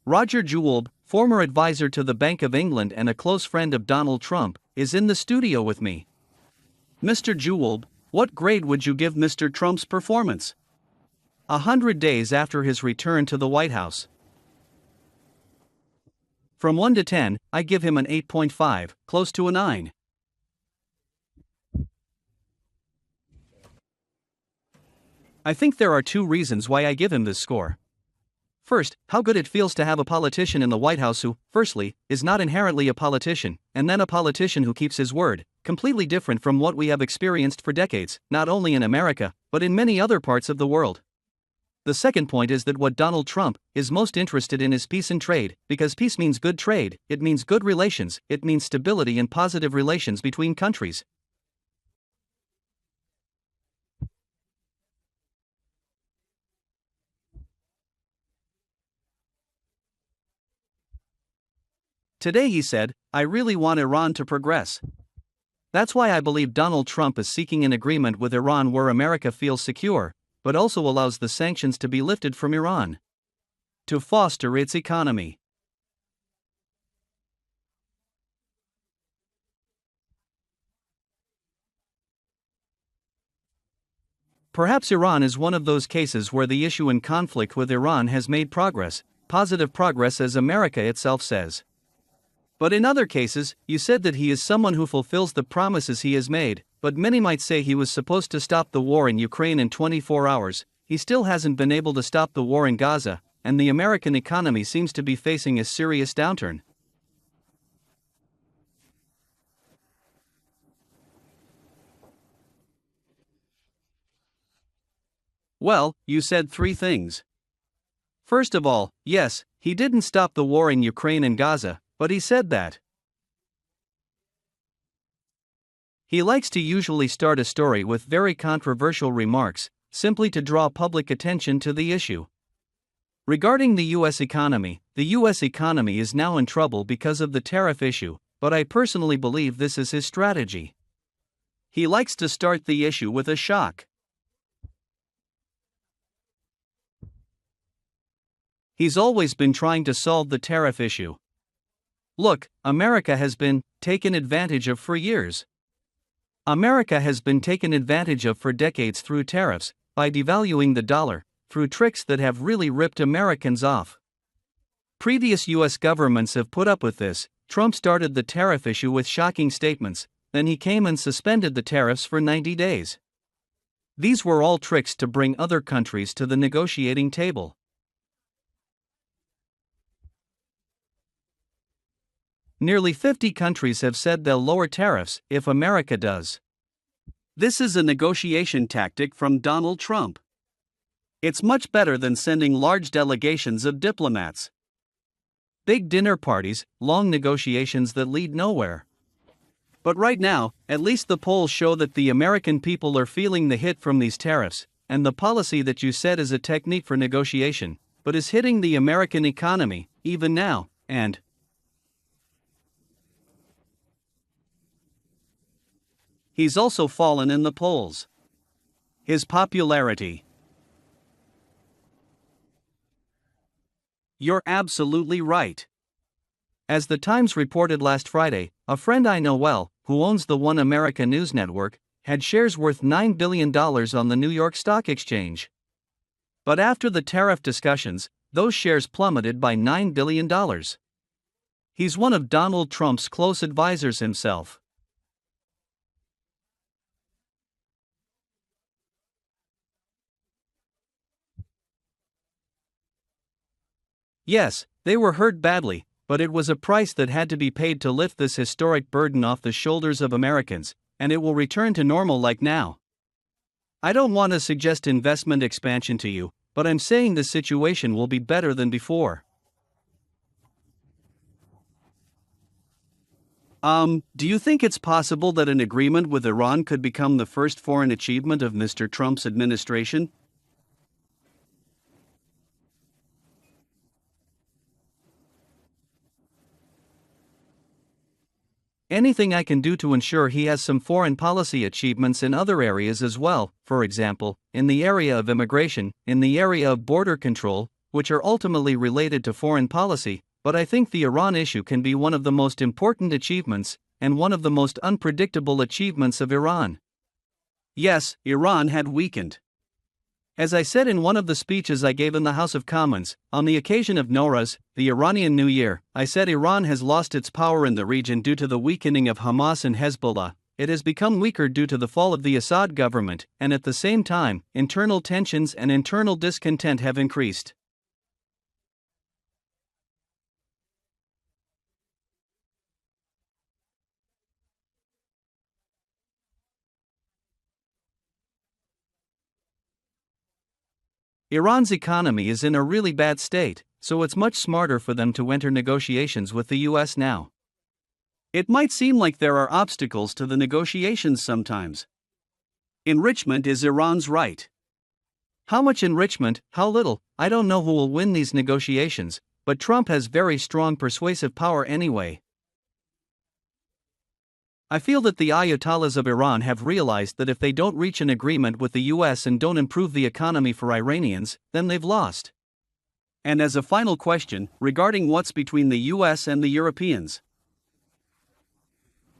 Roger Jewell, former advisor to the Bank of England and a close friend of Donald Trump, is in the studio with me. Mr. Jewell, what grade would you give Mr. Trump's performance 100 days after his return to the White House? From 1 to 10, I give him an 8.5, close to a 9. I think there are two reasons why I give him this score. First, how good it feels to have a politician in the White House who, firstly, is not inherently a politician, and then a politician who keeps his word, completely different from what we have experienced for decades, not only in America, but in many other parts of the world. The second point is that what Donald Trump is most interested in is peace and trade, because peace means good trade, it means good relations, it means stability and positive relations between countries. Today he said, "I really want Iran to progress." That's why I believe Donald Trump is seeking an agreement with Iran where America feels secure, but also allows the sanctions to be lifted from Iran to foster its economy. Perhaps Iran is one of those cases where the issue in conflict with Iran has made progress, positive progress as America itself says. But in other cases, you said that he is someone who fulfills the promises he has made, but many might say he was supposed to stop the war in Ukraine in 24 hours, he still hasn't been able to stop the war in Gaza, and the American economy seems to be facing a serious downturn. Well, you said three things. First of all, yes, he didn't stop the war in Ukraine and Gaza, but he said that he likes to usually start a story with very controversial remarks, simply to draw public attention to the issue. Regarding the U.S. economy is now in trouble because of the tariff issue, but I personally believe this is his strategy. He likes to start the issue with a shock. He's always been trying to solve the tariff issue. Look, America has been taken advantage of for years. America has been taken advantage of for decades through tariffs, by devaluing the dollar, through tricks that have really ripped Americans off. Previous U.S. governments have put up with this. Trump started the tariff issue with shocking statements, then he came and suspended the tariffs for 90 days. These were all tricks to bring other countries to the negotiating table. Nearly 50 countries have said they'll lower tariffs if America does. This is a negotiation tactic from Donald Trump. It's much better than sending large delegations of diplomats. Big dinner parties, long negotiations that lead nowhere. But right now, at least the polls show that the American people are feeling the hit from these tariffs, and the policy that you said is a technique for negotiation, but is hitting the American economy, even now, and he's also fallen in the polls. His popularity. You're absolutely right. As the Times reported last Friday, a friend I know well, who owns the One America News Network, had shares worth $9 billion on the New York Stock Exchange. But after the tariff discussions, those shares plummeted by $9 billion. He's one of Donald Trump's close advisors himself. Yes, they were hurt badly, but it was a price that had to be paid to lift this historic burden off the shoulders of Americans, and it will return to normal like now. I don't want to suggest investment expansion to you, but I'm saying the situation will be better than before. Do you think it's possible that an agreement with Iran could become the first foreign achievement of Mr. Trump's administration? Anything I can do to ensure he has some foreign policy achievements in other areas as well, for example, in the area of immigration, in the area of border control, which are ultimately related to foreign policy, but I think the Iran issue can be one of the most important achievements, and one of the most unpredictable achievements of Iran. Yes, Iran had weakened. As I said in one of the speeches I gave in the House of Commons, on the occasion of Nowruz, the Iranian New Year, I said Iran has lost its power in the region due to the weakening of Hamas and Hezbollah. It has become weaker due to the fall of the Assad government, and at the same time, internal tensions and internal discontent have increased. Iran's economy is in a really bad state, so it's much smarter for them to enter negotiations with the US now. It might seem like there are obstacles to the negotiations sometimes. Enrichment is Iran's right. How much enrichment, how little, I don't know who will win these negotiations, but Trump has very strong persuasive power anyway. I feel that the Ayatollahs of Iran have realized that if they don't reach an agreement with the US and don't improve the economy for Iranians, then they've lost. And as a final question, regarding what's between the US and the Europeans.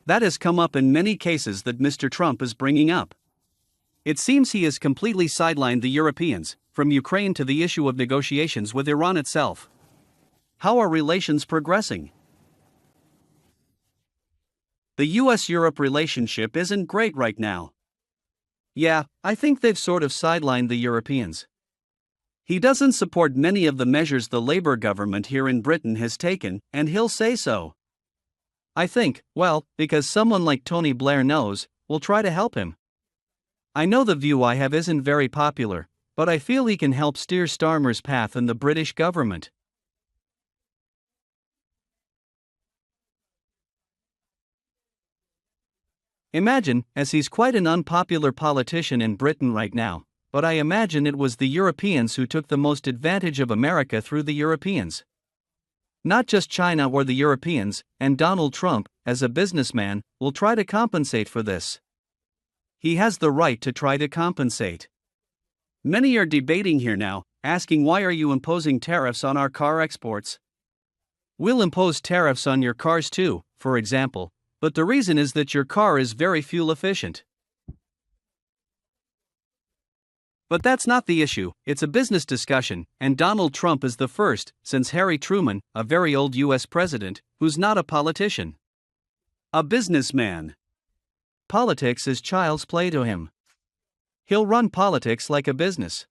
That has come up in many cases that Mr. Trump is bringing up. It seems he has completely sidelined the Europeans, from Ukraine to the issue of negotiations with Iran itself. How are relations progressing? The US-Europe relationship isn't great right now. Yeah, I think they've sort of sidelined the Europeans. He doesn't support many of the measures the Labour government here in Britain has taken, and he'll say so. I think, well, because someone like Tony Blair knows, will try to help him. I know the view I have isn't very popular, but I feel he can help steer Starmer's path in the British government. Imagine, as he's quite an unpopular politician in Britain right now, but I imagine it was the Europeans who took the most advantage of America through the Europeans. Not just China or the Europeans, and Donald Trump, as a businessman, will try to compensate for this. He has the right to try to compensate. Many are debating here now, asking why are you imposing tariffs on our car exports? We'll impose tariffs on your cars too, for example. But the reason is that your car is very fuel efficient. But that's not the issue, it's a business discussion, and Donald Trump is the first, since Harry Truman, a very old US president, who's not a politician. A businessman. Politics is child's play to him. He'll run politics like a business.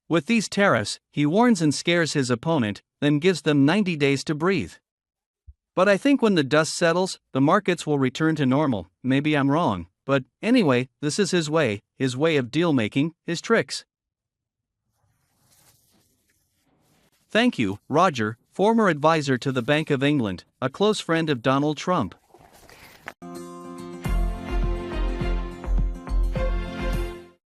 With these tariffs, he warns and scares his opponent, then gives them 90 days to breathe. But I think when the dust settles, the markets will return to normal. Maybe I'm wrong, but anyway, this is his way of deal-making, his tricks. Thank you, Roger, former advisor to the Bank of England, a close friend of Donald Trump.